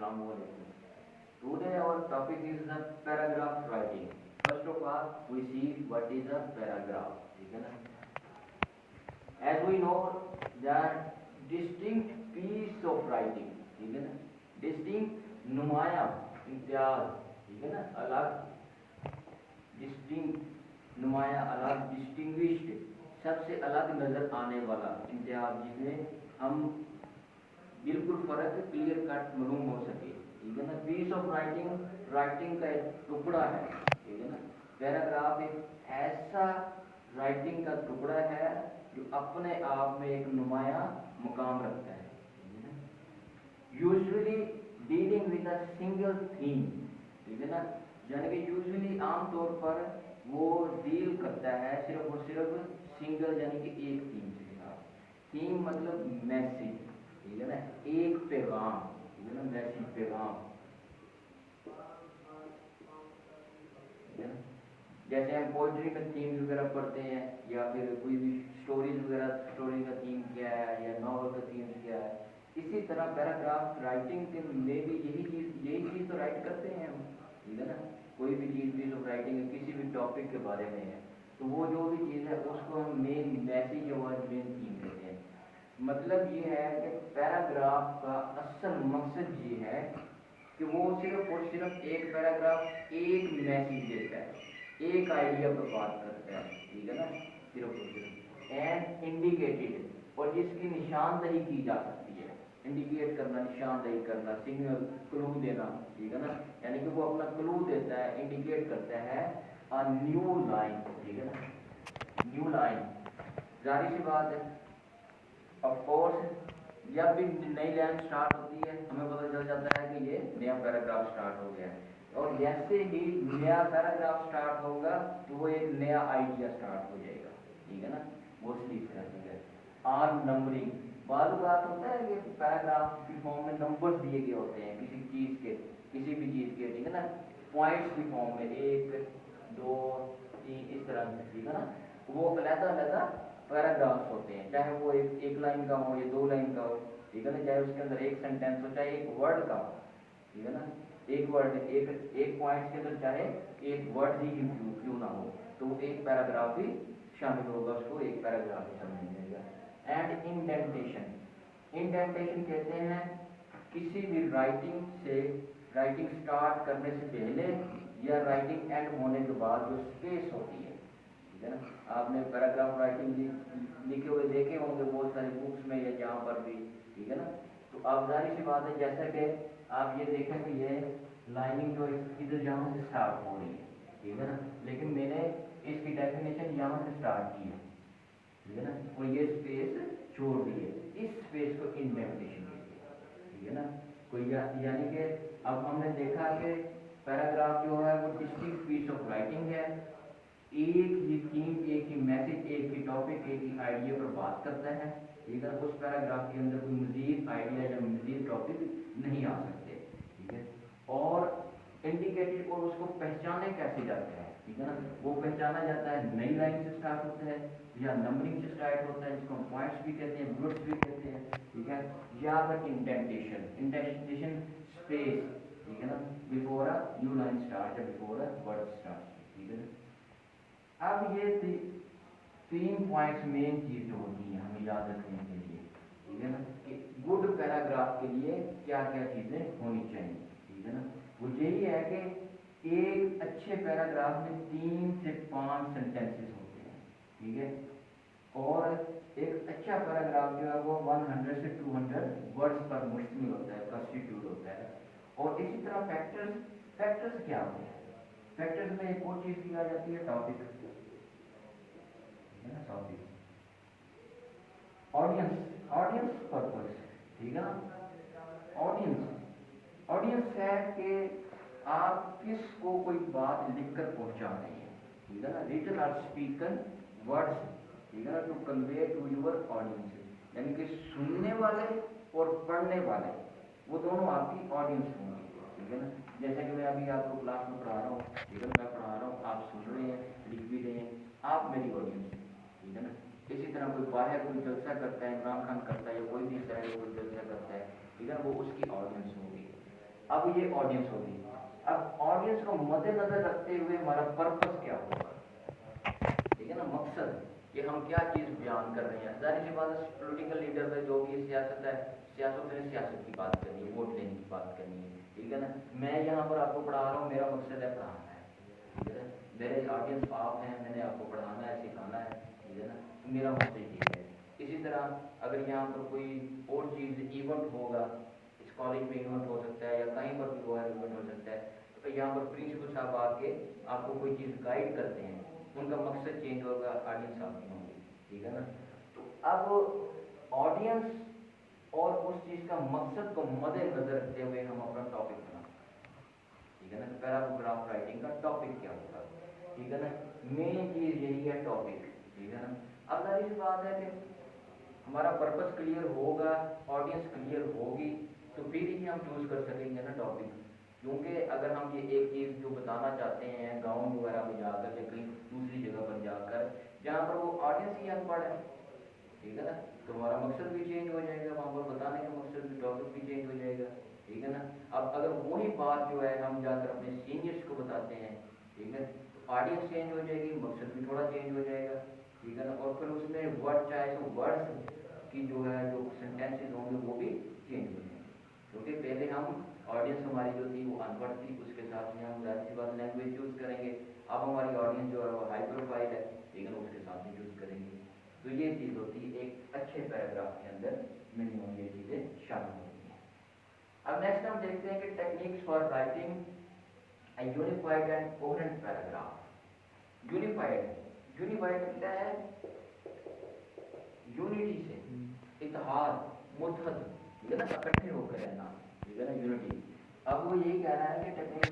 Assalamu alaikum. Today our topic is the paragraph writing. First of all, we see what is a paragraph. ठीक है ना? As we know, the distinct piece of writing. ठीक है ना? Distinct नुमाया इम्तियाज. ठीक है ना? अलग distinct नुमाया अलग distinguished सबसे अलग नजर आने वाला इम्तियाज जिसमें हम बिल्कुल फर्क क्लियर कट मालूम हो सके. ठीक है ना? पीस ऑफ राइटिंग का एक टुकड़ा है. ठीक है ना? पैराग्राफ एक ऐसा राइटिंग का टुकड़ा है जो अपने आप में एक नुमाया मुकाम रखता है. Usually dealing with a single theme. ठीक है ना? यानी कि यूजुअली आमतौर पर वो डील करता है सिर्फ और सिर्फ सिंगल यानी कि एक थीम के साथ. थीम मतलब मैसेज. ठीक है ना? एक पैगाम. ठीक है ना? मैसेज पैगाम. जैसे हम पोइट्री में थीम वगैरह पढ़ते हैं या फिर कोई भी स्टोरीज वगैरह, स्टोरी का थीम क्या है या नॉवल का थीम क्या है, इसी तरह पैराग्राफ राइटिंग के में भी यही चीज़ तो राइट करते हैं हम. ठीक है ना? कोई भी चीज़ पीस ऑफ राइटिंग किसी भी टॉपिक के बारे में है तो वो जो भी चीज़ है उसको हम मेन मैसेज और मेन थीम कहते हैं. मतलब ये है कि पैराग्राफ का असल मकसद ये है कि वो सिर्फ और सिर्फ एक पैराग्राफ एक मैसेज देता है, एक आइडिया पर बात करता है. ठीक है ना? सिर्फ और सिर्फ एंड इंडिकेटेड और जिसकी निशानदही की जा सकती है. इंडिकेट करना, निशानदही करना, सिग्नल, क्लू देना. ठीक है ना? यानी कि वो अपना क्लू देता है, इंडिकेट करता है अ न्यू लाइन. ठीक है ना? New line. जाहिर सी बात है ऑफ कोर्स जब भी नई लाइन स्टार्ट होती है हमें पता चल जाता है कि ये नया पैराग्राफ स्टार्ट हो गया है. और जैसे ही नया पैराग्राफ स्टार्ट होगा तो वो एक नया आइडिया स्टार्ट हो जाएगा. ठीक है ना? मोस्टली इस तरह से आर नंबरिंग. बार बात होता है कि पैराग्राफ की फॉर्म में नंबर्स दिए गए होते हैं किसी चीज़ के, किसी भी चीज़ के. ठीक है ना? पॉइंट्स की फॉर्म में 1 2 3 इस तरह से. ठीक है ना? वो अलग-अलग पैराग्राफ्स होते हैं, चाहे वो एक लाइन का हो या 2 लाइन का हो. ठीक है ना? चाहे उसके अंदर एक सेंटेंस हो, चाहे एक वर्ड का हो. ठीक है ना? एक वर्ड एक पॉइंट के अंदर चाहे एक वर्ड ही क्यों ना हो तो वो एक पैराग्राफ ही शामिल होगा, उसको एक पैराग्राफ ही समझ जाएगा. And indentation. इंडेंटेशन कहते हैं किसी भी राइटिंग स्टार्ट करने से पहले या राइटिंग एंड होने के बाद जो स्पेस होती है. ठीक है ना? आपने पैराग्राफ राइटिंग लिखे हुए देखे होंगे बहुत सारी बुक्स में या जहाँ पर भी. ठीक है ना? तो आप जाहिर सी बात है जैसा कि आप ये देखें कि ये लाइनिंग जो इधर यहाँ से स्टार्ट हो रही है. ठीक है ना? लेकिन मैंने इसकी डेफिनेशन यहाँ से स्टार्ट की है. ठीक है ना? और ये स्पेस छोड़ दी है, इस स्पेस को इंडेंटेशन कहते हैं. ठीक है ना? कोई यानी कि अब हमने देखा कि पैराग्राफ जो है वो डिस्टिंक्ट पीस ऑफ राइटिंग है. एक ही थीम, एक ही मैसेज, एक ही टॉपिक, एक ही आइडिया पर बात करता है. ठीक है? उस पैराग्राफ के अंदर कोई मजीद आइडिया या मजीद टॉपिक नहीं आ सकते. ठीक है? और इंडिकेटेड और उसको पहचाने कैसे जाते हैं. ठीक है ना? वो पहचाना जाता है नई लाइन से स्टार्ट होता है या नंबरिंग से स्टार्ट होता है जिसको पॉइंट्स भी कहते हैं, ब्लूट्स भी कहते हैं. ठीक है? या फिर इंडेंटेशन स्पेस. ठीक है ना? Before a new line start या बिफोर अ वर्ड स्टार्ट. ठीक है? अब ये 3 पॉइंट्स मेन चीज जो होती है हमें याद रखने के लिए. ठीक है ना? कि गुड पैराग्राफ के लिए क्या क्या चीजें होनी चाहिए. ठीक है ना? वो यही है कि एक अच्छे पैराग्राफ में 3 से 5 सेंटेंसेस होते हैं. ठीक है? और एक अच्छा पैराग्राफ जो है वो 100 से 200 वर्ड्स पर मुश्तमिल होता है, कंस्टिट्यूट होता है. और इसी तरह फैक्टर्स क्या होते हैं. फैक्टर्स में एक और चीज की आ जाती है टॉपिक. Audience purpose. ठीक है ना? ऑडियंस है कि आप किसको कोई बात लिखकर पहुंचा रहे हैं. ठीक है ना? रिटन और स्पीकन वर्ड्स. ठीक है ना? To convey to your audience. यानी कि सुनने वाले और पढ़ने वाले वो दोनों आपकी ऑडियंस होंगे. ठीक है ना? जैसे कि मैं अभी आपको क्लास में पढ़ा रहा हूँ. ठीक है? मैं पढ़ा रहा हूँ, आप सुन रहे हैं, लिख भी रहे हैं, आप मेरी ऑडियंस. ठीक है ना? इसी तरह कोई बाहर कोई जलसा करता है, इमरान खान करता है या कोई भी इस तरह का कोई जलसा करता है. ठीक है? वो उसकी ऑडियंस होगी. अब ये ऑडियंस होगी। अब ऑडियंस को मद्देनजर रखते हुए हमारा पर्पस क्या होगा, ठीक है ना, मकसद, कि हम क्या चीज़ बयान कर रहे हैं। जाहिर सी बात है पॉलिटिकल लीडर में जो भी सियासत है, सियासत में सियासत की बात करनी है, वोट लेने की बात करनी है, ठीक है ना। मैं यहाँ पर आपको पढ़ा रहा हूँ, मेरा मकसद है पढ़ाना है, ठीक है ना। मेरे ऑडियंस आप हैं, मैंने आपको पढ़ाना है, सिखाना है, ठीक है ना, तो मेरा मकसद ये है। इसी तरह अगर यहाँ पर कोई और चीज़ इवेंट होगा, इस कॉलेज में इवेंट हो सकता है या कहीं पर भी वो इवेंट हो सकता है, तो यहाँ पर प्रिंसिपल साहब आके आपको कोई चीज़ गाइड करते हैं, उनका मकसद चेंज होगा, ऑडियंस आपकी होंगी, ठीक है ना। तो अब ऑडियंस और उस चीज़ का मकसद को मद्देनजर रखते हुए हम अपना टॉपिक बनाते हैं, ठीक है ना। पैराग्राफ राइटिंग का टॉपिक क्या होगा, ठीक है ना, मेन चीज़ यही है टॉपिक, ठीक है ना। अब जाहिर सी बात है कि हमारा पर्पस क्लियर होगा, ऑडियंस क्लियर होगी, तो फिर ही हम चूज़ कर सकेंगे ना टॉपिक। क्योंकि अगर हम ये एक चीज़ जो बताना चाहते हैं गाँव वगैरह में जाकर या कहीं दूसरी जगह पर जाकर जहाँ पर वो ऑडियंस ही अनपढ़ है, ठीक है ना, तो हमारा मकसद भी चेंज हो जाएगा, वहाँ पर बताने का मकसद भी, टॉपिक भी चेंज हो जाएगा, ठीक है ना। अब अगर वही बात जो है हम जाकर अपने सीनियर्स को बताते हैं, ठीक है, तो ऑडियंस चेंज हो जाएगी, मकसद भी थोड़ा चेंज हो जाएगा, ठीक है ना। और फिर उसमें वर्ड चाहे तो वर्ड्स की जो है जो सेंटेंसेज होंगे वो भी चेंज हो जाएंगे, क्योंकि पहले हम ऑडियंस हमारी जो थी वो अनपढ़ थी, उसके साथ में हम जाहिर सी बात लैंग्वेज यूज़ करेंगे। अब हमारी ऑडियंस जो है वो हाई प्रोफाइल है, लेकिन उसके साथ में यूज़ करेंगे। तो ये चीज़ होती है एक अच्छे पैराग्राफ के अंदर मिनिमम ये चीज़ें शामिल होती हैं। अब नेक्स्ट हम देखते हैं कि techniques for writing a unified and coherent paragraph. Unified, unified क्या है, यूनिटी से, इत्तेहाद, मुत्तहद, ठीक है ना, इकट्ठे होकर रहना, ठीक है ना, यूनिटी। अब वो ये कह रहा है कि टेक्निक